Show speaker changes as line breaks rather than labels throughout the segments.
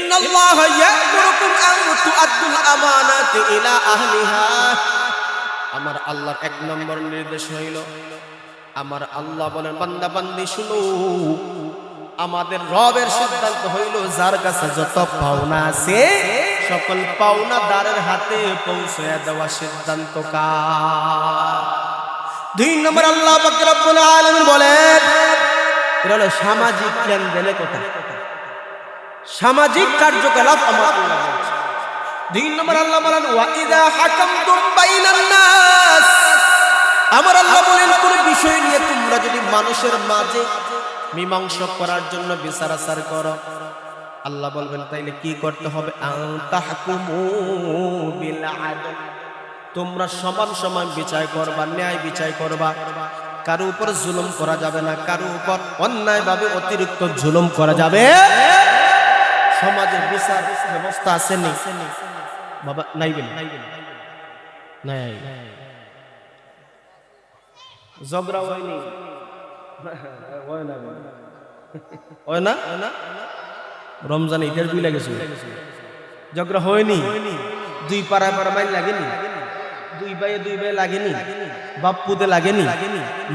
ইন্নাল্লাহা ইয়া'মুরুকুম আন তু'আদ্দুল আমানাতি ইলা আহলিহা। আমার আল্লাহর এক নম্বর নির্দেশ হইল, আমার আল্লাহ বলেন বান্দা বান্দি শুনো, আমাদের রবের সিদ্ধান্ত হইল যার কাছে যত পাওনা আছে সকল পাওনাদারের হাতে পৌঁছে দেওয়া সিদ্ধান্ত কার? 2 নম্বর আল্লাহ পাক রব্বুল আলামিন বলেন, এটা হলো সামাজিক লেনদেনের কথা, সামাজিক কার্যকলাপ আমার আল্লাহ বলছে। 2 নম্বর আল্লাহ বলেন ওয়া ইযা হাকামতুম বাইনান নাস, আমার আল্লাহ বলেন কোন বিষয় নিয়ে তোমরা যদি মানুষের মাঝে মীমাংসা করার জন্য বিচার আচার করো, আল্লাহ বলবেন তাইলে কি করতে হবে? আনতাহকুমু বিল আদল, তোমরা সমান সমান বিচার করবা, ন্যায় বিচার করবা, কারো উপর জুলুম করা যাবে না, কারো উপর অন্যায়ভাবে অতিরিক্ত জুলুম করা যাবে। সমাজের বিচার ব্যবস্থা আছে নি বাবা? নাই বলি নাই, ঝগড়া হয়নি, হয় না? রমজান ঈদের দুই লাগেছে, ঝগড়া হয়নি, 2 পাড়া মাইল লাগেনি, 2 ভাই লাগেনি, বাপ্পুতে লাগেনি,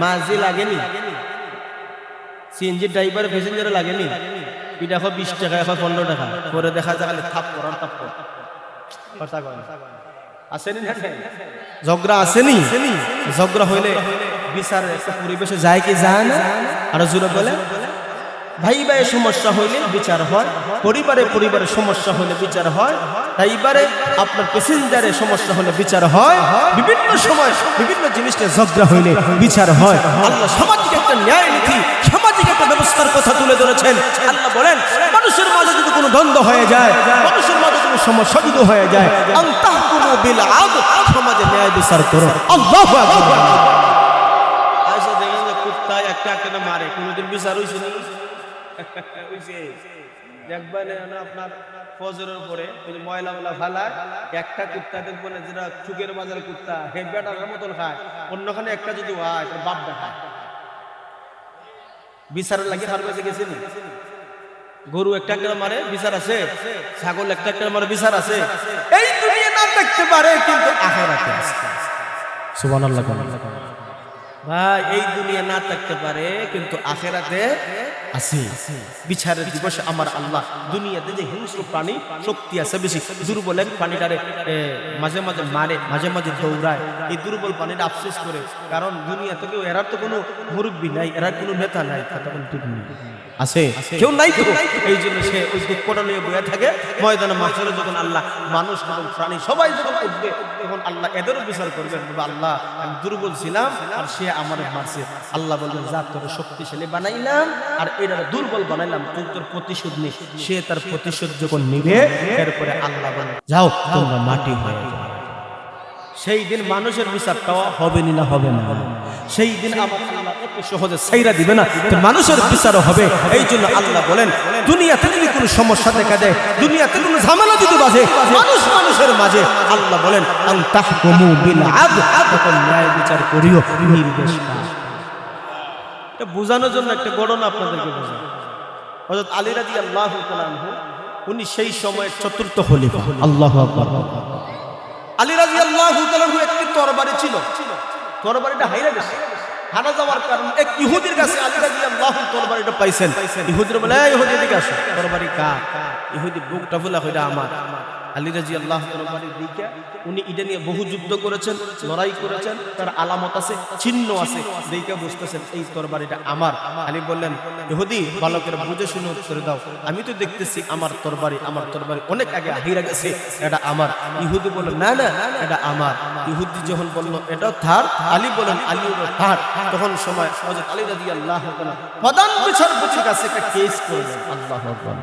মাঝি লাগেনি, সিএনজি ড্রাইভার প্যাসেঞ্জার লাগেনি, এটা 20 টাকা, 15 টাকা করে দেখা যায় থাপ করার তাপ আসেনি, ঝগড়া আসেনি। ঝগড়া হইলে বিচার একটা পরিবেশে যায় কি যায় না? আর জোরে বলে ভাই ভাই সমস্যা হইলে বিচার হয়, পরিবারে সমস্যা হলে বিচার হয়, তাইবারে আপনার প্যাসেঞ্জারের সমস্যা হলে বিচার হয়, বিভিন্ন সময় বিভিন্ন জিনিস নিয়ে ঝগড়া হইলে বিচার হয়। আল্লাহ সামাজিক একটা ন্যায় নীতি, সামাজিক একটা ব্যবস্থার কথা তুলে ধরেছেন। আল্লাহ বলেন মানুষের মাঝে যদি কোনো দ্বন্দ্ব হয়ে যায়, মানুষের মাঝে কোনো সমস্যা যদি হয়ে যায়, আনতাহকুমু বিল আদল, সমাজে ন্যায় বিচার করো। আল্লাহু আকবার। আচ্ছা দেখেন যে কুত্তা একটা মারে, কোনোদিন বিচার হইছে না? দেখবেন আপনার ফজরের পরে ময়লা ফালায়, একটা কুত্তা দেখবেন যেটা চুকের বাজার কুত্তা হে বেটার মতন খায়, অন্যখানে একটা যদি হয় বাপ দেখায়। বিচারের লাগে তার কাছে গেছে না? গরু একটা মারে বিচার আছে, ছাগল একটা মারে বিচার আছে। এই দুনিয়া না দেখতে পারে কিন্তু আখিরাতে আছে। সুবহানাল্লাহ। ভাই এই দুনিয়া না থাকতে পারে কিন্তু আখিরাতে আছে। বিচারের দিবসে আমার আল্লাহ দুনিয়াতে যে হিংস্র প্রাণী শক্তি আছে বেশি, দুর্বল এক প্রাণীটারে মাঝে মাঝে মারে, মাঝে মাঝে দৌড়ায়, এই দুর্বল প্রাণীটা আফসোস করে, কারণ দুনিয়া থেকে এরার তো কোনো মুরব্বী নাই, এরার কোনো নেতা নাই, কথা কোন ঠিক নেই, আছে কেউ নাই তো। এই জন্য সে ওই দুঃখটা নিয়ে বয়ে থাকে ময়দানে মাঝে, যখন আল্লাহ মানুষ এবং প্রাণী সবাই যখন উঠবে তখন আল্লাহ এদেরও বিচার করবেন। আল্লাহ আমি দুর্বল ছিলাম আর সে আমার মারছে, আল্লাহ বলবেন যা তোর শক্তিশালী বানাইলাম আর এরা দুর্বল বানাইলাম, তুই তোর প্রতিশোধ নে। সে তার প্রতিশোধ যখন নিবে এরপরে আল্লাহ বলেন যাও তোমরা মাটি হয়ে যাও। সেই দিন মানুষের বিচারটাও হবে না, হবে না, সেই দিন আমার আল্লাহ এত সহজে ছাইরা দিবে না, মানুষের বিচারও হবে। এই জন্য আল্লাহ বলেন দুনিয়াতে যদি কোনো সমস্যা দেখা দেয়, দুনিয়াতে কোনো ঝামেলা যদি বাজে মানুষের মাঝে, আল্লাহ বলেন আনতাহকুমু বিল আদল, তখন ন্যায় বিচার করিও নির্দেশ। এটা বোঝানোর জন্য একটা ঘটনা আপনাদেরকে বোঝাই। হযরত আলী রাদিয়াল্লাহু তাআলা আনহু উনি সেই সময়ের চতুর্থ খলিফা। আল্লাহু আকবার। আলী রাদিয়াল্লাহু তাআলা আনহু একটি তরবারি ছিল, তরবারিটা হারিয়ে গেছে। হারা যাওয়ার কারণে এক ইহুদির কাছে আলী রাদিয়াল্লাহু তরবারিটা পাইছেন। ইহুদিরা বলে এই ইহুদি দিকে আসো, তরবারি কার? ইহুদি বুকটা ফুলা কইরা আমার। আলী রাদিয়াল্লাহু তরবারি দিকে উনি এটা নিয়ে বহু যুদ্ধ করেছেন, লড়াই করেছেন, তার আলামত আছে, চিহ্ন আছে, দেখে বুঝতেছেন এই তরবারিটা আমার। আলী বললেন ইহুদি ভালো করে বুঝে শুনে উত্তর দাও, আমি তো দেখতেছি আমার তরবারি অনেক আগে হারিয়ে গেছে, এটা আমার। ইহুদি বলল না না এটা আমার। ইহুদি যখন বলল এটা তার, আলী বলেন আলী তার, তখন সময় হযরত আলী রাদিয়াল্লাহু তাআলা প্রধান বিচারপতির কাছে একটা কেস করলেন। আল্লাহু আকবার।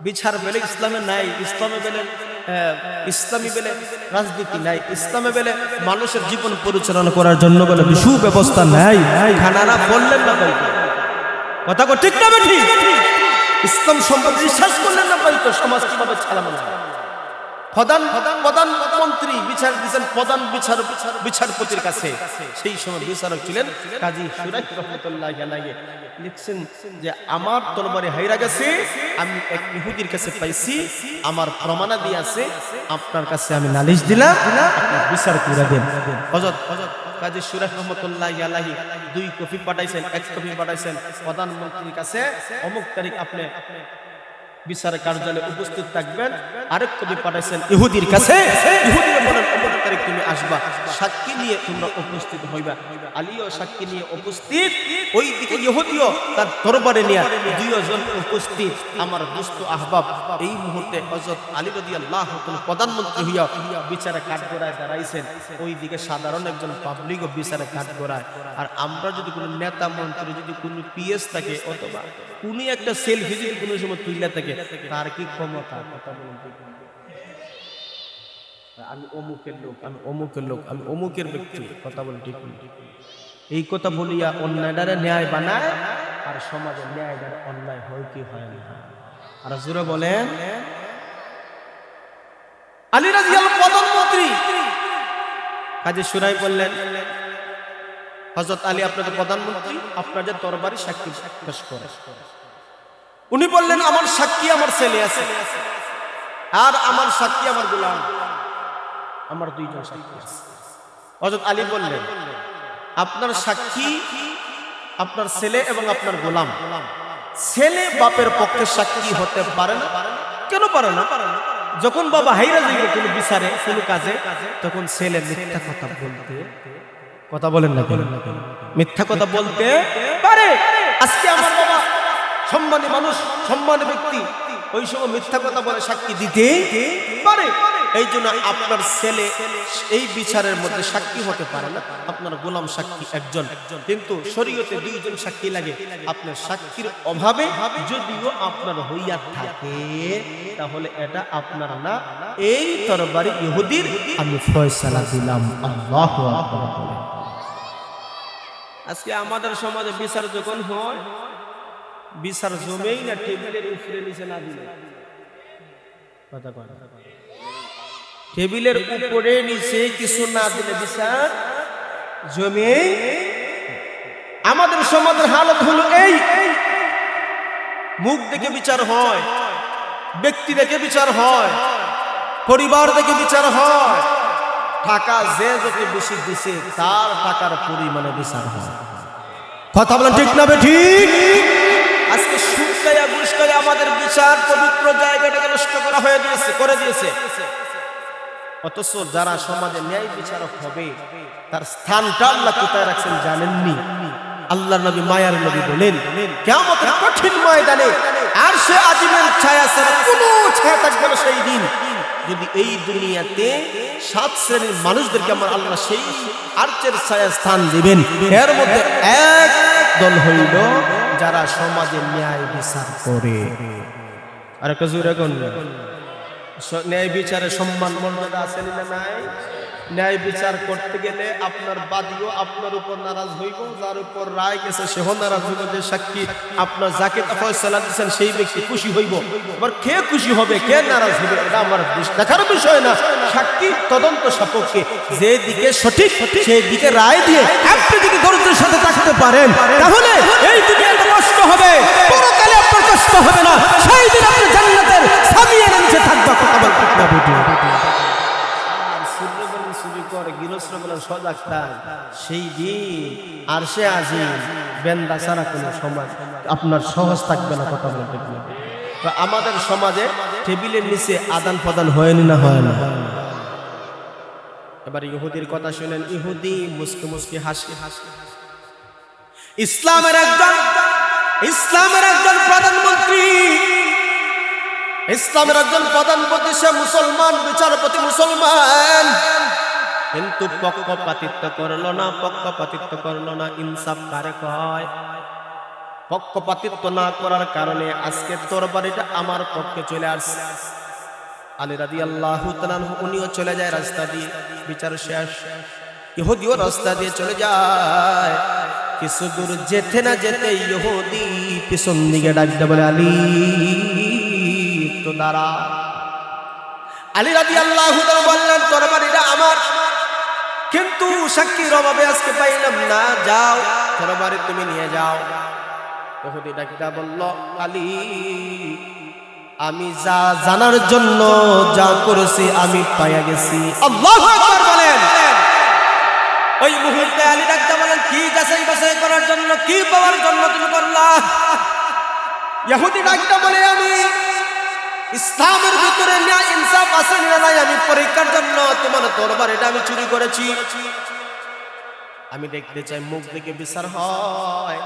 বিচার বেলে ইসলামে নাই, ইসলামে বেলে ইসলামী বেলে রাজনীতি নাই, ইসলামে বেলে মানুষের জীবন পরিচালনা করার জন্য বলে সুব্যবস্থা নাই। খানারা বললেন না বলতে কথা ঠিক না ঠিক? ইসলাম সম্পর্কে বিশ্বাস করলেন না বলতো সমাজ কিভাবে চালানো যায়। প্রধানমন্ত্রী বিচার দিয়েছেন প্রধান বিচারপতির কাছে। সেই সময় বিচারক ছিলেন কাজী শুরাইহ রাহমাতুল্লাহি আলাইহি। লিখছেন যে আমার তরবারি হাইরা গেছে, আমি এক ইহুদির কাছে পাইছি, আমার প্রমাণাদি আছে, আপনার কাছে আমি নালিশ দিলাম, আপনি বিচার করে দেন। হযরত কাজী শুরাইহ রাহমাতুল্লাহি আলাইহি 2 কপি পাঠাইছেন, 1 কপি পাঠাইছেন প্রধানমন্ত্রীর কাছে, অমুক তারিখ আপনি বিচার কার্যালয়ে উপস্থিত থাকবেন। আরেক কবি পাঠাইছেন ইহুদির কাছে, ইহুদিরা বলেন অমুক তারিখ তুমি আসবা, সাক্ষী নিয়ে তোমরা উপস্থিত হইবা। আলীও সাক্ষী নিয়ে উপস্থিত, ওইদিকে ইহুদিও তার দরবারে নিয়ে দুইজন উপস্থিত। আমার দোস্ত আহবাব এই মুহূর্তে হযরত আলী রাদিয়াল্লাহু তাআলা প্রধানমন্ত্রী হইয়া বিচারে কাঠগড়ায় দাঁড়াইছেন, ওইদিকে সাধারণ একজন পাবলিকও বিচারে কাঠগড়ায়। আর আমরা যদি কোনো নেতা মন্ত্রী, যদি কোনো পিএস থাকে অথবা কোন একটা সেলফি যদি কোনো সময় তুইলা থাকে, তার কি ক্ষমতা? কথা বলুন। আমি অমুকের লোক, আমি অমুকের লোক, আমি অমুকের ব্যক্তি, কথা বলুন ঠিক না? এই কথা বলিয়া অন্যায়টারে ন্যায় বানায়, আর সমাজে ন্যায়টারে অন্যায় হয় কি হয় না? আর জোরে বলেন। আলী রাদিয়াল্লাহু প্রধানমন্ত্রী কাজী শুরাইহ বললেন, হযরত আলী আপনাদের প্রধানমন্ত্রী, আপনাদের দরবারে সাক্ষী পেশ করে। উনি বললেন আমার সাক্ষী আমার ছেলে আছে, আর আমার সাক্ষী আমার গোলাম, আমার 2 জন সাক্ষী আছে। হযরত আলী বললেন আপনার সাক্ষী আপনার ছেলে এবং আপনার গোলাম। ছেলে বাপের পক্ষে সাক্ষী হতে পারে না। কেন পারে না? যখন বাবা হাইরা যাইবে কোনো বিচারে, কোনো কাজে, তখন ছেলে মিথ্যা কথা বলতে, কথা বলেন না কেন, মিথ্যা কথা বলতে পারে। আজকে আমার বাবা সম্মানী মানুষ, সম্মানী ব্যক্তি, ওই সময় মিথ্যা কথা বলে সাক্ষী দিতে পারে। এই জন্য আপনার ছেলে এই বিচারের মধ্যে সাক্ষী হতে পারে না, আপনার গোলাম সাক্ষী একজন। কিন্তু শরীয়তে 2 জন সাক্ষী লাগে। আপনার সাক্ষীর অভাবে যদিও আপনার হইয়া থাকে, তাহলে এটা আপনার না, এই তরবারি ইহুদির, আমি ফয়সালা দিলাম। আল্লাহু আকবার। আজকে আমাদের সমাজে বিচার যখন হয়, বিচার জমেই না, টেবিলের উপরে নিচে না দিলে, কথা কয় না, টেবিলের উপরে নিচে কিছু না দিলে বিচার জমে। আমাদের সমাজের হালত হলো এই, মুখ দেখে বিচার হয়, ব্যক্তি দেখে বিচার হয়, পরিবার দেখে বিচার হয়, টাকা যে যত বেশি দিছে তার টাকার পরিমাণে বিচার হয়। কথা বলেন ঠিক না ঠিক? আজকে সুদকায়া ঘুষকায়া আমাদের বিচার পবিত্র জায়গাটাকে নষ্ট করা হয়ে দিয়েছে, করে দিয়েছে। অথচ যারা সমাজে ন্যায় বিচারক হবে, তার স্থানটা আল্লাহ কোথায় রাখছেন জানেননি? আল্লাহর নবী, মায়ার নবী বলেন, কিয়ামতের কঠিন ময়দানে আরশে আজিমের ছায়া ছাড়া কোনো ছায়া থাকবে না সেই দিন। যদি এই দুনিয়াতে 7 শ্রেণীর মানুষদেরকে আমার আল্লাহ সেই আরশের ছায়া স্থান দিবেন, এর মধ্যে এক দল হইল যারা সমাজে ন্যায় বিচার করে। আর একটা জোরে কোন ন্যায় বিচারে সম্মান মর্যাদা আছে না নাই? ন্যায় বিচার করতে গেলে আপনার বাদীও আপনার উপর নারাজ হইব, যার উপর রায় গেছে সেও নারাজ হইব। যে সাক্ষী আপনার যাকে ফয়সালা দিচ্ছেন সেই ব্যক্তি খুশি হইব। এবার কে খুশি হবে, কে নারাজ হবে, এটা আমার দেখার বিষয় না। সাক্ষী তদন্ত সাপেক্ষে যে দিকে সঠিক সেই দিকে রায় দিয়ে আপনি যদি ধৈর্যের সাথে থাকতে পারেন, তাহলে এই দুনিয়াটা কষ্ট হবে, পরকালে আপনার কষ্ট হবে না। সেই দিন আপনি জান্নাতের সামিয়ার নিচে থাকবা। কথা বলতে না ভিডিও সেই দিন আরশে আজিম বেন্দা ছাড়া কোনো সমাজ আপনার সহজ থাকবে না। কথা বলতে তো আমাদের সমাজে টেবিলের নিচে আদান প্রদান হয়নি না, হয় না? এবার ইহুদির কথা শুনেন। ইহুদি মুস্কি মুস্কি হাসি হাসি ইসলামের একজন প্রধানমন্ত্রী, ইসলামের একজন প্রধানমন্ত্রী, সে মুসলমান, বিচারপতি মুসলমান, কিন্তু পক্ষপাতিত্ব করলো না। ইনসাফ কারে কয়? পক্ষপাতিত্ব না করার কারণে আজকে তরবারিটা আমার পক্ষে চলে আসছে। আলী রাদিয়াল্লাহু তাআলা উনিও চলে যায় রাস্তা দিয়ে, বিচার শেষ। ইহুদিও রাস্তা দিয়ে চলে যায়। কিছু দূর যেতে না যেতে ইহুদি পিছন দিকে ডাকতে বলে, আলী তো দাঁড়া। আলী রাদিয়াল্লাহু তাআলা বললেন তরবারিটা আমার, কিন্তু সাক্ষীর অভাবে আজকে পাইলাম না, যাও তরবারি তুমি নিয়ে যাও। ইহুদি ডাকটা বলল, আলী আমি যা জানার জন্য যা করেছি আমি পাইয়া গেছি। আল্লাহু আকবার বলেন। ওই মুহূর্তে আলী ডাকটা বলেন, কি যাচাই বাছাই করার জন্য, কি পাওয়ার জন্য তুমি করলা? ইহুদি ডাকটা বলে, আমি ইসলামের ভিতরে ন্যায় ইনসাফ আছে না নাই আমি পরীক্ষার জন্য তোমার তরবারিটা আমি চুরি করেছি। আমি দেখতে চাই মুখ দেখে বিচার হয়,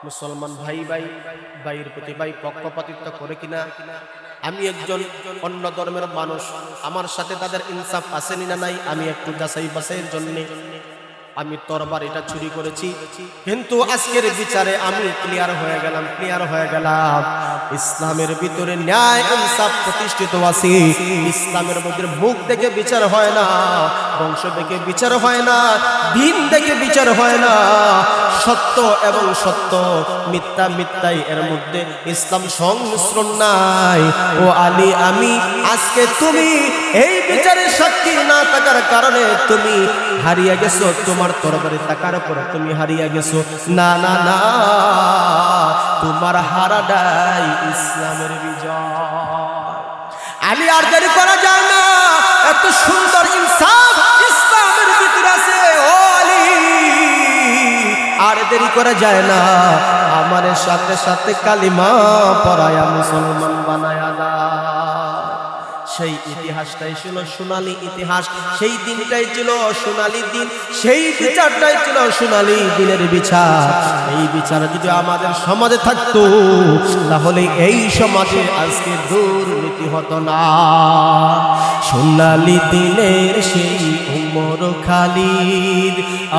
মুসলমান ভাই ভাই ভাইয়ের প্রতি ভাই পক্ষপাতিত্ব করে কিনা। আমি একজন অন্য ধর্মের মানুষ, আমার সাথে তাদের ইনসাফ আছে না নাই আমি একটু যাচাই বাছাইয়ের জন্য আমি তরবারিটা চুরি করেছি। কিন্তু আজকের বিচারে আমি ক্লিয়ার হয়ে গেলাম ইসলামের ভিতরে ন্যায় ইনসাফ প্রতিষ্ঠিত আছে। ইসলামের মধ্যে মুখ দেখে বিচার হয় না, বংশ দেখে বিচার হয় না, দিন দেখে বিচার হয় না, সত্য এবং সত্য, মিথ্যা মিথ্যাই এর মধ্যে ইসলাম সংমিশ্রণ নাই। ও আলী, আমি আজকে তুমি এই বিচারে সাক্ষী না থাকার কারণে তুমি হারিয়ে গেছো, তোমার তরবারি থাকার পরে তুমি হারিয়ে গেছো। না না না, তোমার হারাটাই ইসলামের বিজয়। আলী আর দেরি করা যায় না, এত সুন্দর ইনসাফ ইসলামের ভিতরে আছে। ও আলী আর দেরি করা যায় না, আমার সাথে সাথে কালিমা পড়ায়া মুসলমান বানায়া না। সেই ইতিহাসটাই ছিল সোনালী ইতিহাস, সেই দিনটাই ছিল সোনালী দিন, সেই বিচারটাই ছিল সোনালী দিনের বিচার। এই বিচার যদি আমাদের সমাজে থাকতো তাহলে এই সমাজে আজকে দুর্নীতি হতো না। সোনালী দিনের সেই উমর খালিদ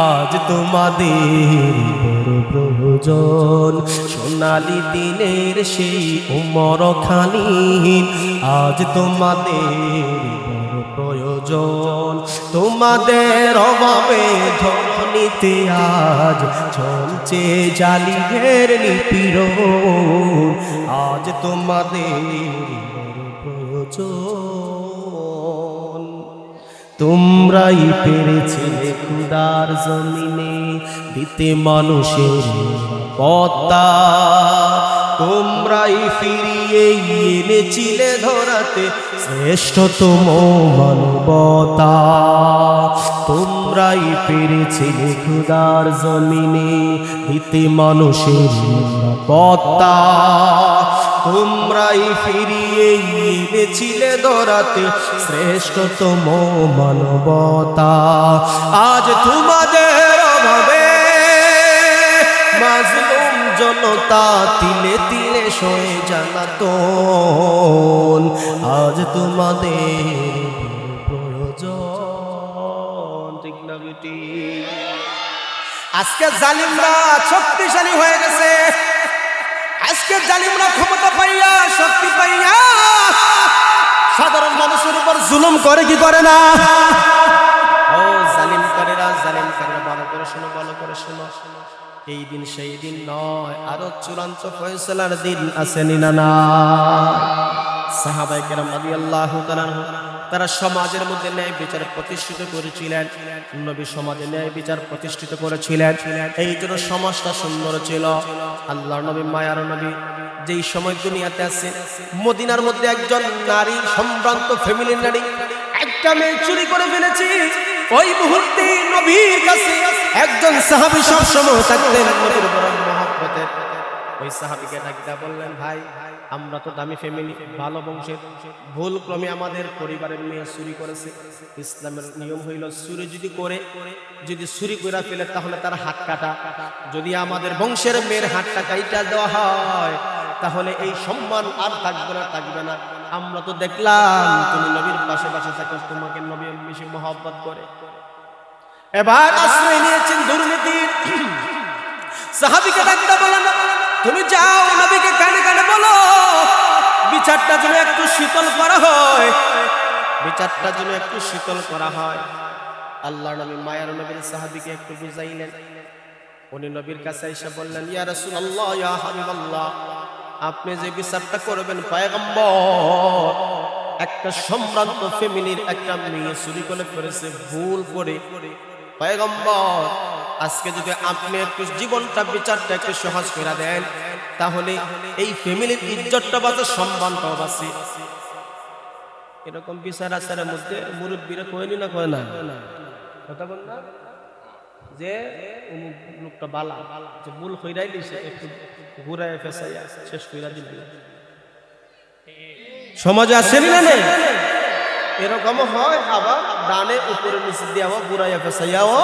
আজ তোমাদের বড় প্রয়োজন। সোনালী দিনের সেই উমর খালিদ আজ তোমাদের বড় প্রয়োজন। তোমাদের অভাবে ধনীতে আজ চলছে জালিমের নিপীড়ন, আজ তোমাদের বড় প্রয়োজন। তোমরাই পেরেছিলে খুদার জমিনে দিতে মানুষের পদ্মা, তোমরাই ফিরিয়ে এনেছিলে ধরাতে শ্রেষ্ঠতম মানবতা। তোমরাই পেরেছিলে খুদার জমিনে দিতে মানুষের নিরাপত্তা, তোমরাই ফিরিয়ে এনেছিলে ধরাতে শ্রেষ্ঠতম মানবতা। আজ তোমাদের অভাবে মাজলুম জনতা তিলে তিলে সয়ে জ্বালাতন, আজ তোমাদের প্রয়োজন। ঠিক না বেটি? আজকে জালিমরা শক্তিশালী হয়ে গেছে, আজকে জালিমরা ক্ষমতা পাইয়া শক্তি পাইয়া সাধারণ মানুষের উপর জুলুম করে কি করে না? ও জালিমকারীরা ভালো করে শোনো, ভালো করে শোনো। এই দিন সেই দিন নয়, আরো চূড়ান্ত ফয়সালার দিন আছে না? সাহাবায়ে কেরাম রাদিয়াল্লাহু তাআলা তারা সমাজের মধ্যে ন্যায় বিচার প্রতিষ্ঠিত করেছিলেন, নবী সমাজে ন্যায় বিচার প্রতিষ্ঠিত করেছিলেন। এই জন্য সমাজটা সুন্দর ছিল। আল্লাহর নবী, মায়ার নবী যেই সময় দুনিয়াতে আছে, মদিনার মধ্যে একজন নারী, সম্ভ্রান্ত ফ্যামিলির নারী, একটা মেয়ে চুরি করে ফেলেছে। ওই মুহূর্তে নবীর কাছে একজন সাহাবী সব সময় থাকতেন, নবীর বড় মহব্বতের। ওই সাহাবীকে ডাকিয়া বললেন, ভাই আমরা তো দামি ফ্যামিলি, ভালো বংশের, ভুল ক্রমে আমাদের পরিবারের মেয়ে চুরি করেছে। ইসলামের নিয়ম হইল চুরি যদি চুরি করে ফেলে তাহলে তার হাত কাটা। যদি আমাদের বংশের মেয়ের হাতটা কাইটা দেওয়া হয় তাহলে এই সম্মান আর থাকবে না। আমরা তো দেখলাম তুমি নবীর পাশে থাকো, তোমাকে নবী বেশি মহব্বত করে। এবার আশ্রয় নিয়েছেন দুর্নীতি। সাহাবীকে ডাকতে বলেন, তুমি যাও নবীকে কানে কানে বলো বিচারটা যেন একটু শীতল করা হয়, বিচারটা যেন একটু শীতল করা হয়। আল্লাহর নবী মায়ার নবীর সাহাবীকে একটু বুঝাইলেন। উনি নবীর কাছে এসে বললেন, ইয়া রাসূলুল্লাহ, ইয়া হাবিবাল্লাহ, আপনি যে বিচারটা করবেন পয়গম্বর, একটা সম্ভ্রান্ত ফ্যামিলির একটা মেয়ে চুরি করে ফেলেছে ভুল করে। পয়গম্বর আজকে যদি আপনি একটু জীবনটা বিচারটা একটু সহজ করে দেন, তাহলে এই ফ্যামিলির ইজ্জতটা বাঁচে, সম্মানটাও বাঁচে। এরকম বিচার আচারের মধ্যে মুরব্বীরা কয়নি না, কয় না কথা বল না, যে লোকটা বালা, যে ভুল হইরাই দিছে একটু ঘুরায় ফেসাইয়া শেষ কইরা দিল। সমাজে আসেনি না নেই? এরকম হয়, আবার ডানে উপরে নিচে দিয়াও ঘুরাইয়া ফেসাইয়াও।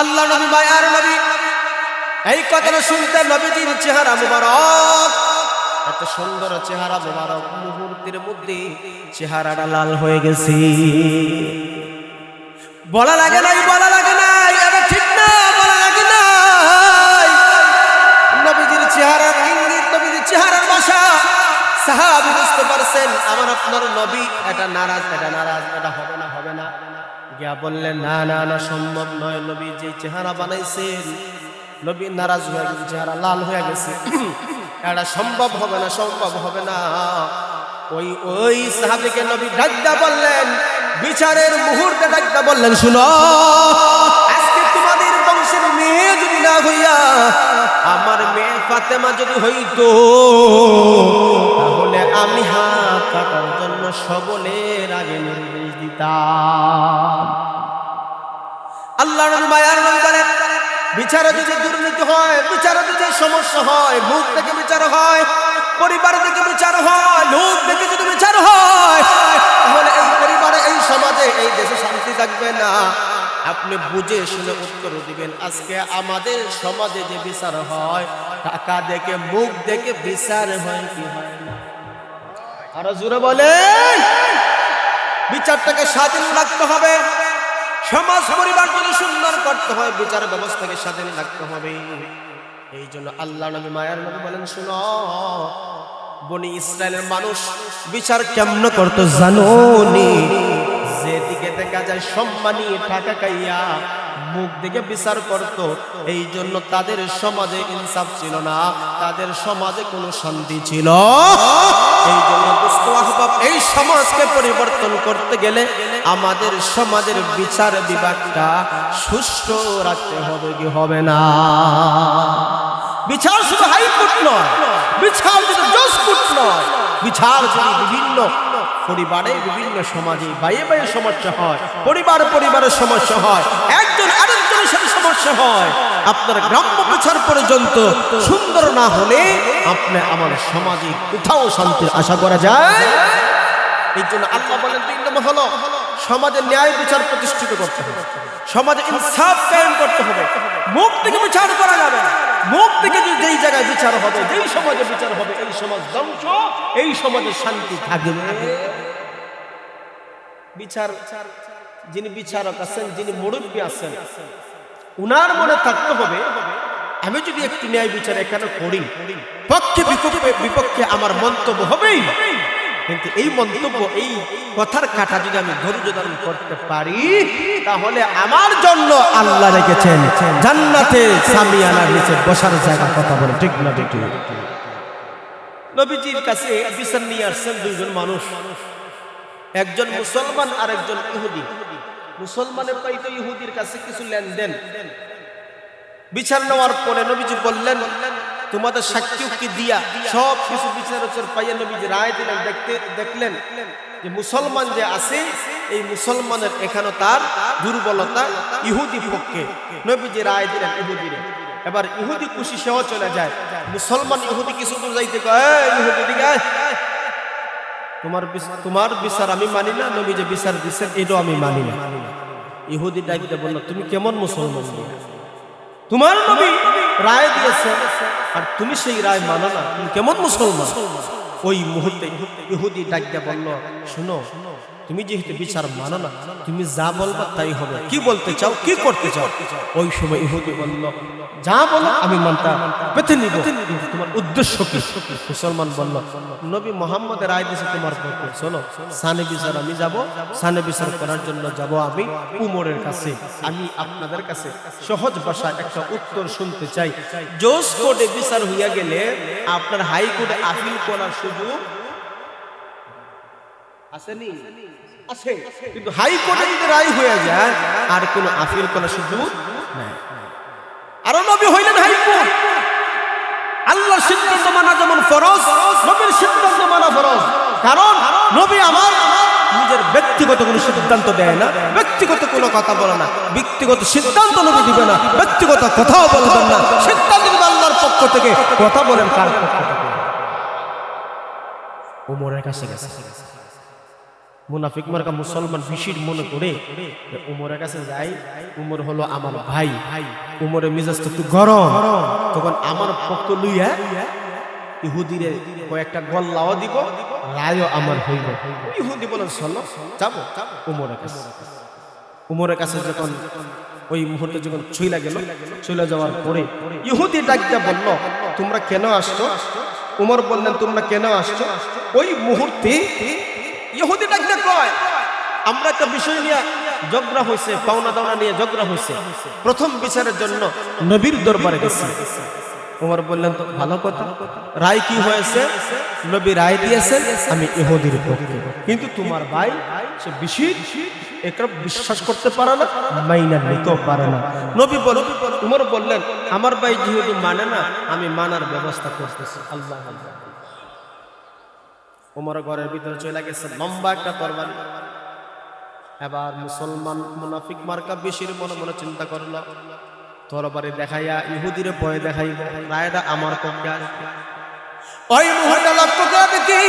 আল্লাহ নবী মায়ার নবী এই কথাটা শুনতে নবীজির চেহারা মুবারক, এত সুন্দর চেহারা মুবারক, মুহূর্তের মধ্যে চেহারাটা লাল হয়ে গেছে। বলা লাগে নাই, বলা লাগে নাই, এটা ঠিক না, বলা লাগে নাই। নবীজির চেহারার ইঙ্গিত, নবীজির চেহারার ভাষা সাহাবী বুঝতে পারছেন আমার আপনার নবী এটা নারাজ, এটা নারাজ, এটা হবে না, হবে না। গিয়া বললেন না না না, সম্ভব নয়। নবী যে চেহারা বানাইছেন, নবী নারাজ হয়ে গেছে, চেহারা লাল হয়ে গেছে, এটা সম্ভব হবে না, সম্ভব হবে না। ওই সাহাবীকে নবী ডাকদা বললেন, বিচারের মুহূর্তে ডাকদা বললেন, শুনো, আজকে তোমাদের বংশের মেয়ে যদি না হইয়া আমার মেয়ে ফাতেমা যদি হইতো, তাহলে আমি হাত কাটার জন্য সবলের আগে নির্দেশ দিতাম। আল্লাহ নবী মায়ার নবী বলেন, বিচারে যদি দুর্নীতি হয়, বিচারে যদি সমস্যা হয়, মুখ থেকে বিচার হয়, পরিবার থেকে বিচার হয়, লোক থেকে যদি বিচার হয়, তাহলে এই পরিবারে, এই সমাজে, এই দেশে শান্তি থাকবে না। আপনি বুঝে শুনে উত্তর দিবেন। আজকে আমাদের সমাজে যে বিচার হয়, টাকা দেখে, মুখ দেখে বিচার হয় কি হয় না? আরো জোরে বলেন। বিচারটাকে স্বাধীন রাখতে হবে, সমাজ পরিবার যদি সুন্দর করতে হয়, বিচার ব্যবস্থাকে স্বাধীন রাখতে হবে। এই জন্য আল্লাহ নবী মায়ার নবী বলেন, শুনো, বনি ইসরায়েলের মানুষ বিচার কেমন করতো জানোনি? যেদিকে দেখা যায় সম্মানী টাকা খাইয়া মুখ দিকে বিচার করত। এই জন্য তাদের সমাজে ইনসাফ ছিল না, তাদের সমাজে কোনো শান্তি ছিল। এই জন্য দোস্ত আহবাব, এই সমাজকে পরিবর্তন করতে গেলে আমাদের সমাজের বিচার বিভাগটা সুষ্ঠু রাখতে হবে, কি হবে না? বিচার শুধু হাইকোর্ট নয়, বিচার শুধু জজ কোর্ট নয়, বিচার যদি বিভিন্ন পরিবারে, বিভিন্ন সমাজে বাইরে বাইরে সমস্যা হয়, পরিবার পরিবারের সমস্যা হয়, একজন আরেকজনের সাথে সমস্যা হয়, আপনার গ্রাম্য বিচার পর্যন্ত সুন্দর না হলে আপনি আমার সমাজে কোথাও শান্তির আশা করা যায়? এই জন্য আল্লাহ বলেন, তিন নম্বর হলো সমাজে ন্যায় বিচার প্রতিষ্ঠিত করতে হবে, সমাজে ইনসাফ কায়েম করতে হবে। মুখ থেকে বিচার করা যাবে না। মুখ থেকে যেই জায়গায় বিচার হবে, যেই সমাজে বিচার হবে, এই সমাজ ধ্বংস, এই সমাজে শান্তি থাকবে। বিচার, যিনি বিচারক আছেন, যিনি মুরব্বী আছেন, উনার মনে থাকতে হবে, আমি যদি একটি ন্যায় বিচার এখানে করি, পক্ষে বিপক্ষে আমার মন্তব্য হবেই, কিন্তু এই মন্তব্য, এই কথার কাটা যদি আমি ধৈর্য ধারণ করতে পারি, তাহলে আমার জন্য আল্লাহ রেখেছেন জান্নাতে সামিয়ানার নিচে বসার জায়গা। কথা বলে ঠিক না? ঠিক। নবীজির কাছে বিচার নিয়ে আসছেন দুইজন মানুষ, একজন মুসলমান আর একজন ইহুদি। মুসলমানের পাইতো ইহুদির কাছে কিছু লেনদেন। বিচার নেওয়ার পরে নবীজি বললেন, তোমাদের সাক্ষী কি দিয়া সব কিছু বিচার পাইয়া নবীজি রায় দিলেন। দেখলেন যে মুসলমান যে আছে, এই মুসলমানের এখানে তার দুর্বলতা ইহুদি পক্ষে। নবীজি রায় দিলেন ইহুদিরে। এবার ইহুদি খুশি, সেও চলে যায়। মুসলমান ইহুদি কিছু দূর যাইতে কয়, ইহুদি দিকে তোমার বিচার আমি মানি না, নবী যে বিচার দিচ্ছেন এটাও আমি মানি না। ইহুদি ডাকতে বলল, তুমি কেমন মুসলমান? তোমার নবী রায় দিয়েছে আর তুমি সেই রায় মানো না, তুমি কেমন মুসলমান? ওই মুহূর্তে ইহুদি ডাকতে বলল, শুনো, তুমি যেহেতু বিচার মানো না, তুমি যা বলবা তাই হবে। কি বলতে চাও, কি করতে চাও? ওই সময় ইহুদি বলল, যা বলো আমি মানতে পেতে নিব, তোমার উদ্দেশ্য কি? মুসলমান বলল, নবী মুহাম্মদ রায় দিয়েছে তোমার পক্ষে, শোনো, সানে বিচার আমি যাব, সানে বিচার করার জন্য যাব আমি উমরের কাছে। আমি আপনাদের কাছে সহজ ভাষায় একটা উত্তর শুনতে চাই। জজ কোর্টে বিচার হইয়া গেলে আপনার হাইকোর্টে আপিল করার সুযোগ আসেনি? আছে, কিন্তু হাইকোর্টে যদি রায় হয়ে যায় আর কোনো আপিল করার সুযোগ নাই। আরো নবী হইলেন হাইকোর্ট। আল্লাহর সিদ্ধান্ত মানা যেমন ফরজ, নবীর সিদ্ধান্ত মানা ফরজ। কারণ নবী আমার নিজের ব্যক্তিগত কোনো সিদ্ধান্ত দেয় না, ব্যক্তিগত কোনো কথা বলে না, ব্যক্তিগত সিদ্ধান্ত নবী দিবে না, ব্যক্তিগত কথাও বলবেন না। সিদ্ধান্ত দিবে আল্লাহর পক্ষ থেকে। কথা বলেন কার পক্ষ থেকে? ওমরের কাছে গেছে। মুনাফিক মার্কা মুসলমান বিশির মনে করে উমরের কাছে যাই। উমর হলো আমার ভাই, উমরের মিজাজ তো একটু গরম। তখন আমার পক্ষ লইয়া ইহুদিরে কয়েকটা গল্লাও দিব, রায়ও আমার হইব। ইহুদি বলেন চলো যাবো উমরের কাছে। উমরের কাছে যখন ওই মুহূর্তে যখন ছুইলা গেল, ছুইলা যাওয়ার পরে ইহুদি ডাকতে বলল, তোমরা কেন আসছো? উমর বললেন, তোমরা কেন আসছো? ওই মুহূর্তে ইহুদি ডাকতে কয়, আমরা একটা বিষয় নিয়ে ঝগড়া হয়েছে, পাওনা দাওনা নিয়ে ঝগড়া হয়েছে, প্রথম বিচারের জন্য নবীর দরবারে গেছে। উমর বললেন, তো ভালো কথা, রায় কি হয়েছে? নবী রায় দিয়েছেন আমি ইহুদির পক্ষে, কিন্তু তোমার ভাই সে বেশি একটা বিশ্বাস করতে পারে না, মাইনা নিতেও পারে না। নবী বলেন, উমর বললেন, আমার ভাই যেহেতু মানে না, আমি মানার ব্যবস্থা করতেছি। আল্লাহ আল্লাহ। উমর ঘরের ভিতরে চলে গেছে, লম্বা একটা তরবারি। এবার মুসলমান মুনাফিক মার্কা বেশির মনে মনে চিন্তা করল, তরবারি দেখাইয়া ইহুদিরে ভয় দেখাইব, রায়টা আমার পক্ষে আসবে। ওই মুহূর্তে লক্ষ্য করে দেখি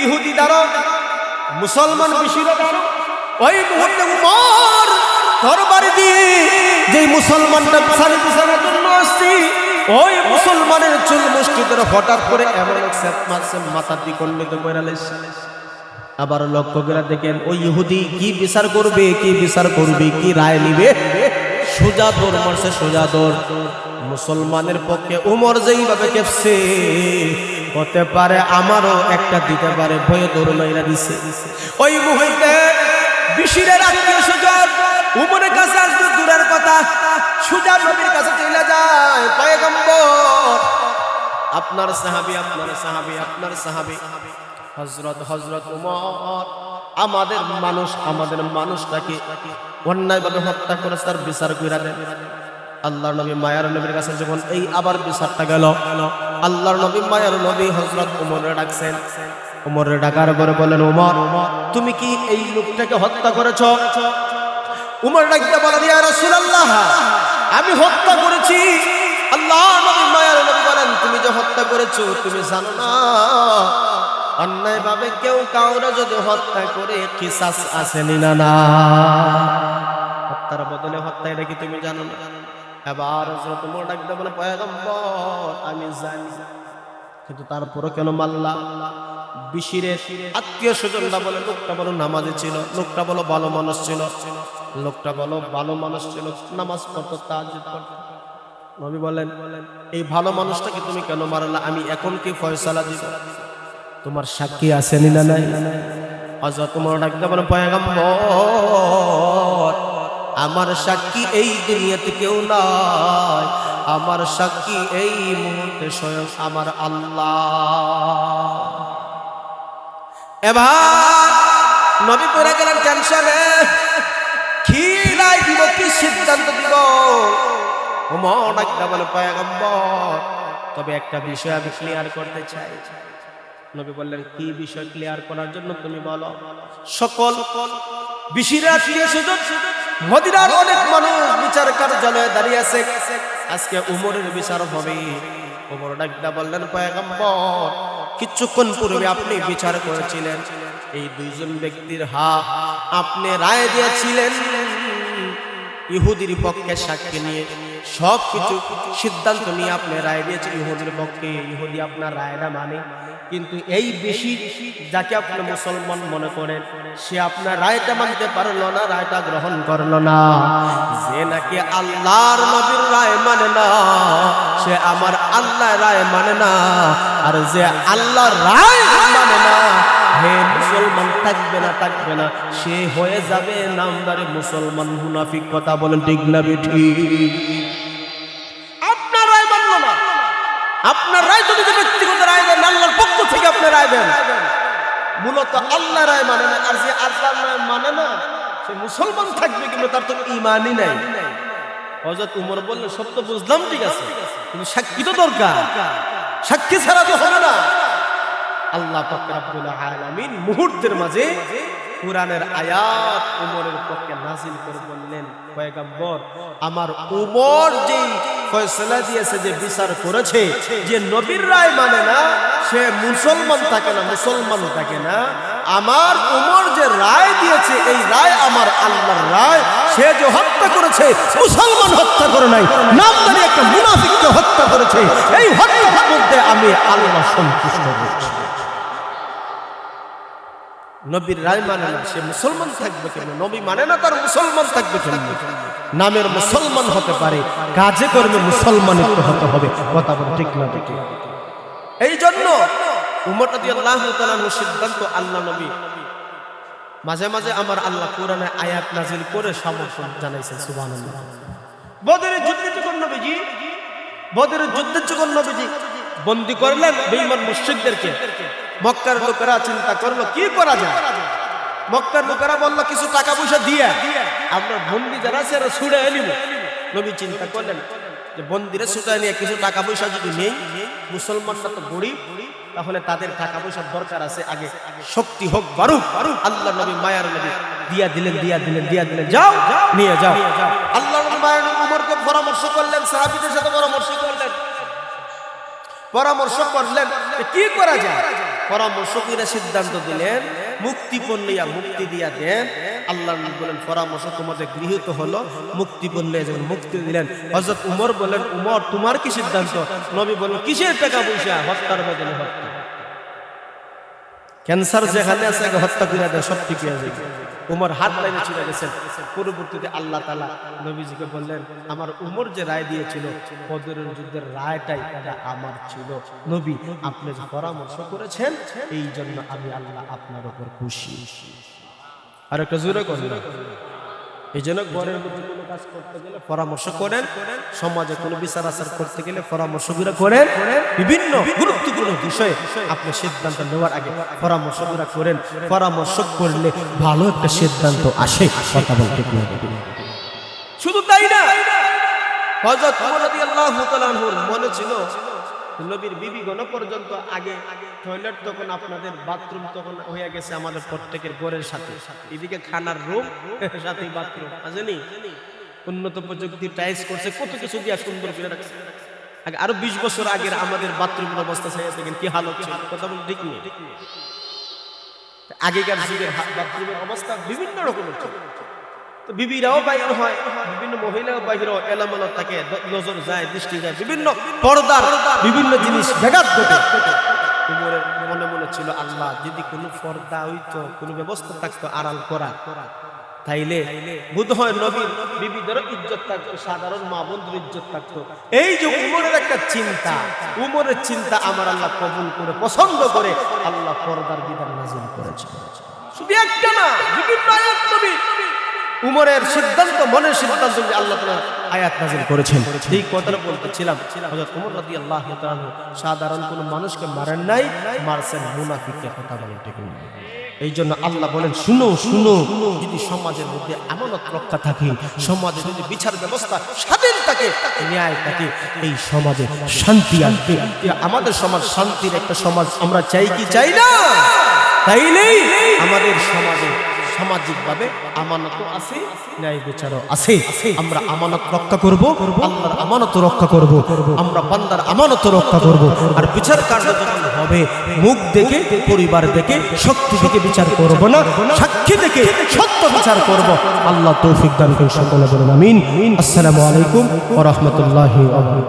ইহুদি দাঁড়ো, মুসলমান বেশির দাঁড়ো। ওই মুহূর্তে উমর তরবারি দিয়ে যে মুসলমানটা বিচারের জন্য আসছি, ওই মুসলমানের চুল মুষ্টিদের হঠাৎ করে এমন মাথা দ্বিখণ্ডিত করে লাইছে। আবার লক্ষ্য করে দেখেন ওই ইহুদি কি বিচার করবে, কি বিচার করবে, কি রায় নিবে? সোজা দৌড় মারছে, সোজা দৌড়। মুসলমানের পক্ষে উমর যেইভাবে কেঁপছে, হতে পারে আমারও একটা দিতে পারে, ভয়ে দৌড় মাইরা দিছে। ওই মুহূর্তে বিশিরের আত্মীয় স্বজন উমরের কাছে আসবে দূরের কথা, সোজা নবীর কাছে চলে যায়, পয়গম্বর আপনার সাহাবী, আপনার সাহাবী, আপনার সাহাবী হযরত হযরত উমর আমাদের মানুষটাকে অন্যায়ভাবে হত্যা করে তার বিচার কইরা দেন। আল্লাহর নবী মায়ার নবীর কাছে যখন এই আবার বিচারটা গেল, আল্লাহর নবী মায়ার নবী হযরত উমরে ডাকছেন। উমরে ডাকার পরে বলেন, উমর তুমি কি এই লোকটাকে হত্যা করেছো? উমর ডাকতে বলেন, ইয়া রাসূলুল্লাহ আমি হত্যা করেছি। আল্লাহর নবী মায়ার নবী বলেন, তুমি যে হত্যা করেছো তুমি জানো না অন্যায় ভাবে কেউ কাউরে যদি হত্যা করে কিসাস আসেনি না? না, হত্যার বদলে হত্যা, এটা কি তুমি জানো না? এবার হযরত উমর ডাকতে বলে, পয়গম্বর আমি জানি, কিন্তু তারপরও কেন মারলা? বিশিরের আত্মীয় স্বজনরা বলে, লোকটা বলো নামাজি ছিল, লোকটা বলো ভালো মানুষ ছিল, লোকটা বলো ভালো মানুষ ছিল, নামাজ পড়তো, তাহাজ্জুদ পড়তো। নবী বলেন, এই ভালো মানুষটাকে তুমি কেন মারলা? আমি এখন কি ফয়সালা দিব? তোমার সাক্ষী আসেনি না? নাই। হযরত উমর ডাকতে বলেন, পয়গম্বর আমার সাক্ষী এই দুনিয়াতে কেউ নাই, আমার সাক্ষী এই মুহূর্তে স্বয়ং আমার আল্লাহ। এবার নবী পড়ে গেলেন টেনশনে, কি রায় দিব, কি সিদ্ধান্ত দিব? উমর ডাকতে বলে, পয়গম্বর তবে একটা বিষয় আমি ক্লিয়ার করতে চাই। নবী বললেন, কি বিষয় ক্লিয়ার করার জন্য তুমি বলো। সকল বিশিরা মদিনার অনেক মানুষ বিচার কার্যালয়ে দাঁড়িয়ে আছে, আজকে উমরের বিচার হবে। উমর ডাকতে বললেন, পয়গম্বর কিছুক্ষণ পূর্বে আপনি বিচার করেছিলেন, এই দুইজন ব্যক্তির আপনি রায় দিয়েছিলেন ইহুদির পক্ষে, সাক্ষী নিয়ে সবকিছু সিদ্ধান্ত নিয়ে আপনি রায় দিয়েছেন ইহুদির পক্ষে। ইহুদি আপনার রায়টা মানে, কিন্তু এই বেশি যাকে আপনি মুসলমান মনে করেন, সে আপনার রায়টা মানতে পারলো না, রায়টা গ্রহণ করলো না। যে নাকি আল্লাহর নবীর রায় মানে না, সে আমার আল্লাহর রায় মানে না। আর যে আল্লাহর রায় মানে না, হে মুসলমান থাকবে না, সে হয়ে যাবে নামদারে মুসলমান, মুনাফিক। কথা বলেন ঠিক না বেঠিক? আপনার রায় মানলো না, আপনার রায় যদি ব্যক্তিগত রায় দেন, আল্লাহর পক্ষ থেকে আপনার রায় দেন, মূলত আল্লাহ রায় মানে না, আর যে আল্লাহ রায় মানে না সে মুসলমান থাকবে কিন্তু তার তো ঈমানই নাই। হযরত উমর বললেন সব তো বুঝলাম, ঠিক আছে, কিন্তু সাক্ষী তো দরকার, সাক্ষী ছাড়া তো হবে না। আল্লাহ পাক রব্বুল আলামিন মুহূর্তের মাঝে কুরআনের আয়াত উমরের পক্ষে নাযিল করে বললেন, পয়গম্বর আমার উমর যেই ফয়সালা দিয়েছে, যে বিচার করেছে, যে নবীর রায় মানে না সে মুসলমান থাকে না, মুসলমান থাকে না। আমার উমর যে রায় দিয়েছে এই রায় আমার আল্লাহর রায়। সে যে হত্যা করেছে মুসলমান হত্যা করে নাই, নামদারি একটা মুনাফিককে হত্যা করেছে। এই হত্যার মধ্যে আমি আল্লাহ সন্তুষ্ট হচ্ছি। নবীর রায় মানে না সে মুসলমান থাকবে কেন? নবী মানে না তার মুসলমান থাকবে কেন? নামের মুসলমান হতে পারে, কাজে কর্মে মুসলমানিত হতে হবে। কথা বল ঠিক না? ঠিক। এই জন্য উমর রাদিয়াল্লাহু তাআলা সিদ্ধান্ত, আল্লাহ নবী মাঝে মাঝে আমার আল্লাহ কোরআনে আয়াত নাযিল করে সমর্থন জানাইছেন। সুবহানাল্লাহ। বদরের যুদ্ধে যখন নবীজি বন্দী করলেন বেঈমান মুশরিকদেরকে, মক্কার লোকেরা চিন্তা করলো কি করা যায়। মক্কার লোকেরা বলল কিছু টাকা পয়সা দিয়া আমরা বন্দী যারা আছে এরা ছুড়ে নিব। নবী চিন্তা করলেন যে বন্দীরা ছুটে নিয়ে কিছু টাকা পয়সা যদি নেই, মুসলমানরা তো গরিব, তাহলে তাদের টাকা পয়সার দরকার আছে, আগে শক্তি হোক বারুক। আল্লাহ নবী মায়ার নবী দিয়া দিলেন, যাও নিয়ে যাও। আল্লাহ নবী মায়ার উমরকে পরামর্শ করলেন, সাহাবীদের সাথে পরামর্শ করলেন কি করা যায়। পরামর্শ করে সিদ্ধান্ত দিলেন মুক্তিপণ লইয়া মুক্তি দিয়া দেন। আল্লাহ নবী বলেন পরামর্শ তোমাদের গৃহীত হলো, মুক্তিপণ লইয়া যেমন মুক্তি দিলেন। হযরত উমর বলেন, উমর তোমার কি সিদ্ধান্ত? নবী বলেন কিসের টাকা পয়সা? হত্যার বদলে হত্যা। ক্যান্সার যেখানে আছে হত্যা করে দেয়, সব ঠিক হয়ে যাবে। উমর হাত লাইনে চলে গেছেন। পরবর্তীতে আল্লাহ তাআলা নবীজিকে বললেন, আমার উমর যে রায় দিয়েছিল বদরের যুদ্ধের রায়টাই এটা আমার ছিল। নবী আপনি যে পরামর্শ করেছেন এই জন্য আমি আল্লাহ আপনার উপর খুশি। আর একটা জোরে করেন। এই জন্য ঘরের মধ্যে কোনো কাজ করতে গেলে পরামর্শ করেন, সমাজে কোনো বিচার আচার করতে গেলে পরামর্শ করেন, বিভিন্ন গুরুত্বপূর্ণ বিষয়ে আপনি সিদ্ধান্ত নেওয়ার আগে পরামর্শ করেন। পরামর্শ করলে ভালো একটা সিদ্ধান্ত আসে। কথা বলতে কি শুধু তাই না, হযরত ওমর রাদিয়াল্লাহু তাআলা আনহুর মনে ছিল নবীর বিবিগণ পর্যন্ত আগে টয়লেট তখন আপনাদের বাথরুম তখন হয়ে গেছে আমাদের প্রত্যেকের ঘরের সাথে, এদিকে খানার রুম সাথে বাথরুম আসেনি, উন্নত প্রযুক্তি টাইলস করছে, কত কিছু দিয়া সুন্দর করে রাখছে। আগে আরো 20 বছর আগের আমাদের বাথরুমের অবস্থা চাইয়া দেখেন কি হালত ছিল। কথা বল ঠিক নেই? আগেকার যুগের বাথরুমের অবস্থা বিভিন্ন রকমের ছিল। তো বিবিরাও বাইর হয়, বিভিন্ন মহিলাও বাইর হয়, এলোমেলো থাকে, নজর যায়, দৃষ্টি যায়, বিভিন্ন পর্দার বিভিন্ন জিনিস ব্যাঘাত ঘটে। উমরের মনে মনে ছিল আল্লাহ যদি কোনো পর্দা হইতো, কোনো ব্যবস্থা থাকতো আড়াল করা, তাইলে বোধ হয় নবীর বিবিদেরও ইজ্জত থাকতো, সাধারণ মা বোনদের ইজ্জত থাকতো। এই যে উমরের একটা চিন্তা, উমরের চিন্তা আমার আল্লাহ কবুল করে পছন্দ করে আল্লাহ পর্দার বিধান নাযিল করেছেন। শুধু একটা না, বিভিন্ন আয়াত নবী উমরের সিদ্ধান্ত, মনের সিদ্ধান্ত আল্লাহ তাআলা আয়াত নাযিল করেছেন। এই কথাটা বলতেছিলাম, হযরত ওমর রাদিয়াল্লাহু তাআলা সাধারণ কোনো মানুষকে মারেন নাই, মারছেন মুনাফিককে। কথা বলেন ঠিক না? এই জন্য আল্লাহ বলেন শুনো, যদি সমাজের মধ্যে আমানত রক্ষা থাকে, সমাজে যদি বিচার ব্যবস্থা স্বাধীন থাকে, ন্যায় থাকে, এই সমাজে শান্তি আসবে। আমাদের সমাজ শান্তির একটা সমাজ আমরা চাই কি চাই না? তাইলেই আমাদের সমাজে সামাজিকভাবে আমানত আছে, ন্যায় বিচারও আছে। আমরা আমানত রক্ষা করব, আল্লাহর আমানত রক্ষা করব, আমরা বান্দার আমানত রক্ষা করব। আর বিচার কার্য যখন হবে মুখ দেখে, পরিবার দেখে, শক্তি দেখে বিচার করব না, সাক্ষী দেখে সত্য বিচার করব। আল্লাহ তৌফিক দান করুন। সকলে বলুন আমিন। আসসালামু আলাইকুম ওয়া রাহমাতুল্লাহি ওয়া বারাকাতুহু।